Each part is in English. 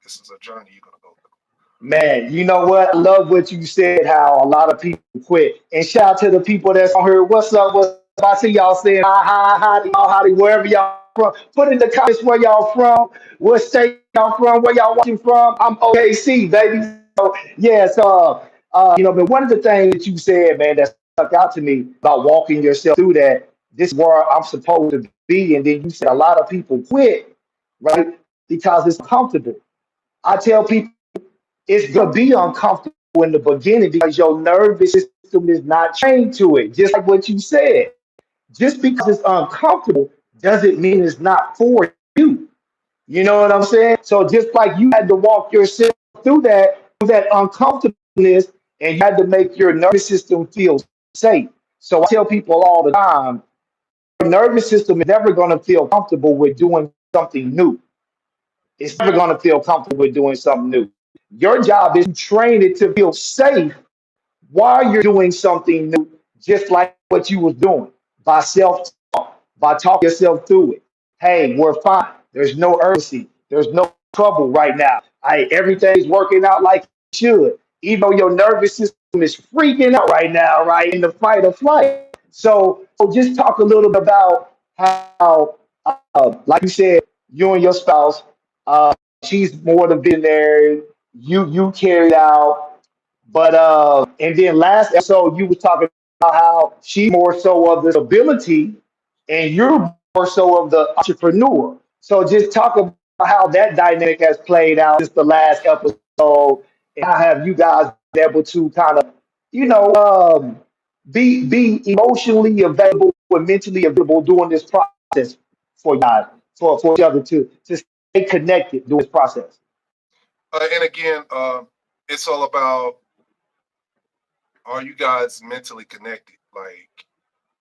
This is a journey you're gonna go Man, you know what? I love what you said, how a lot of people quit. And shout out to the people that's on here. What's up? What's up? I see y'all saying hi, y'all, howdy, wherever y'all from. Put in the comments where y'all from, what state y'all from, where y'all watching from. I'm OKC, baby. So yeah, but one of the things that you said, man, that stuck out to me about walking yourself through that, this is where I'm supposed to be. And then you said a lot of people quit, right? Because it's comfortable. I tell people it's gonna be uncomfortable in the beginning because your nervous system is not trained to it. Just like what you said. Just because it's uncomfortable doesn't mean it's not for you. You know what I'm saying? So just like you had to walk yourself through that uncomfortableness, and you had to make your nervous system feel safe. So I tell people all the time, your nervous system is never going to feel comfortable with doing something new. It's never going to feel comfortable with doing something new. Your job is to train it to feel safe while you're doing something new, just like what you was doing by self-talk, by talking yourself through it. Hey, we're fine. There's no urgency. There's no trouble right now. Everything's working out like it should. Even though your nervous system is freaking out right now, right, in the fight or flight. So just talk a little bit about how, like you said, you and your spouse, she's more the visionary. You carried out, but and then last episode you was talking about how she more so of the stability and you're more so of the entrepreneur. So just talk about how that dynamic has played out since the last episode, and how have you guys been able to kind of, you know, be emotionally available and mentally available during this process for you guys, for each other to stay connected during this process. and again, it's all about, are you guys mentally connected? Like,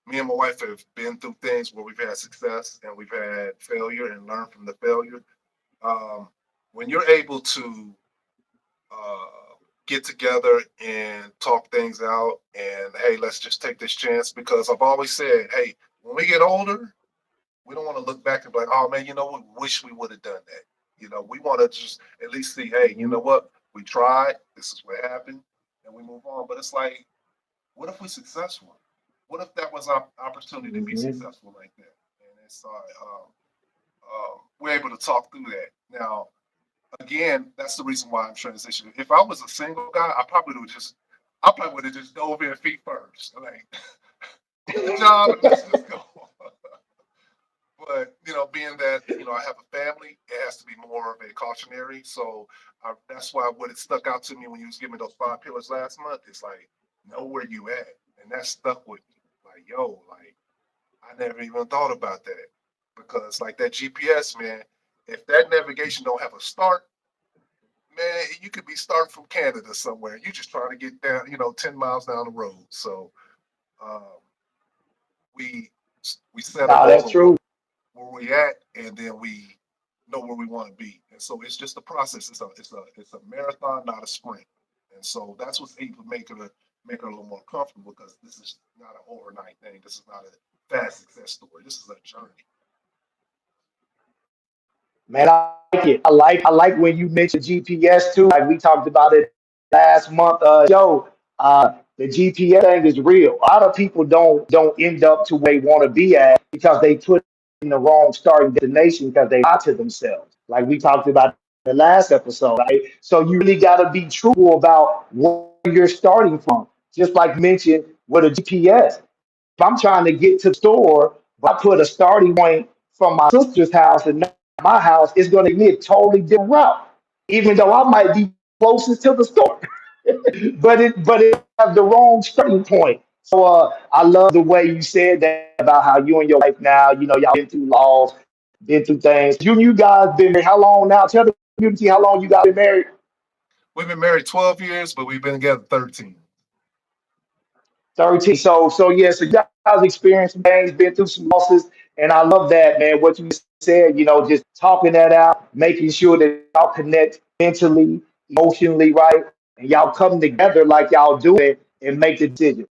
me and my wife have been through things where we've had success and we've had failure and learned from the failure. Um, when you're able to get together and talk things out, and hey, let's just take this chance, because I've always said, hey, when we get older, we don't want to look back and be like, oh man, we wish we would have done that. We want to just at least see, hey, you know Mhm. what? We tried. This is what happened, and we move on. But it's like, what if we're successful? What if that was our opportunity to be Mhm. successful like that? And it's we're able to talk through that. Now, again, that's the reason why I'm transitioning. If I was a single guy, I probably would have just dove in feet first, like quit the job and let's just go. But being that I have a family, it has to be more of a cautionary. So that's why what it stuck out to me when you was giving me those 5 pillars last month is like, know where you at, and that stuck with me. Like, yo, like I never even thought about that, because like that GPS, man, if that navigation don't have a start, man, you could be starting from Canada somewhere. You just trying to get down, 10 miles down the road. So um, we we set a Nah, goal that's of where, true. where we at, and then we know where we want to be. And so it's just a process. It's a marathon, not a sprint. And so that's what's able to make it a little more comfortable, because this is not an overnight thing. This is not a fast success story. This is a journey. Man, I like it. I like when you mentioned GPS too. Like we talked about it last month. Joe, the GPS thing is real. A lot of people don't end up to where they want to be at because they put in the wrong starting destination because they lie to themselves. Like we talked about in the last episode, right? So you really got to be truthful about where you're starting from. Just like mentioned with a GPS. If I'm trying to get to the store, but I put a starting point from my sister's house and not my house, it's going to be a totally different route, even though I might be closest to the store. But it have the wrong starting point. So I love the way you said that about how you and your wife now, y'all been through laws, been through things. You guys been married how long now? Tell the community how long you guys been married. We've been married 12 years, but we've been together 13. 13. So yeah, so you guys experienced some things, been through some losses, and I love that, man. What you said, just talking that out, making sure that y'all connect mentally, emotionally, right? And y'all come together like y'all do it and make the decision.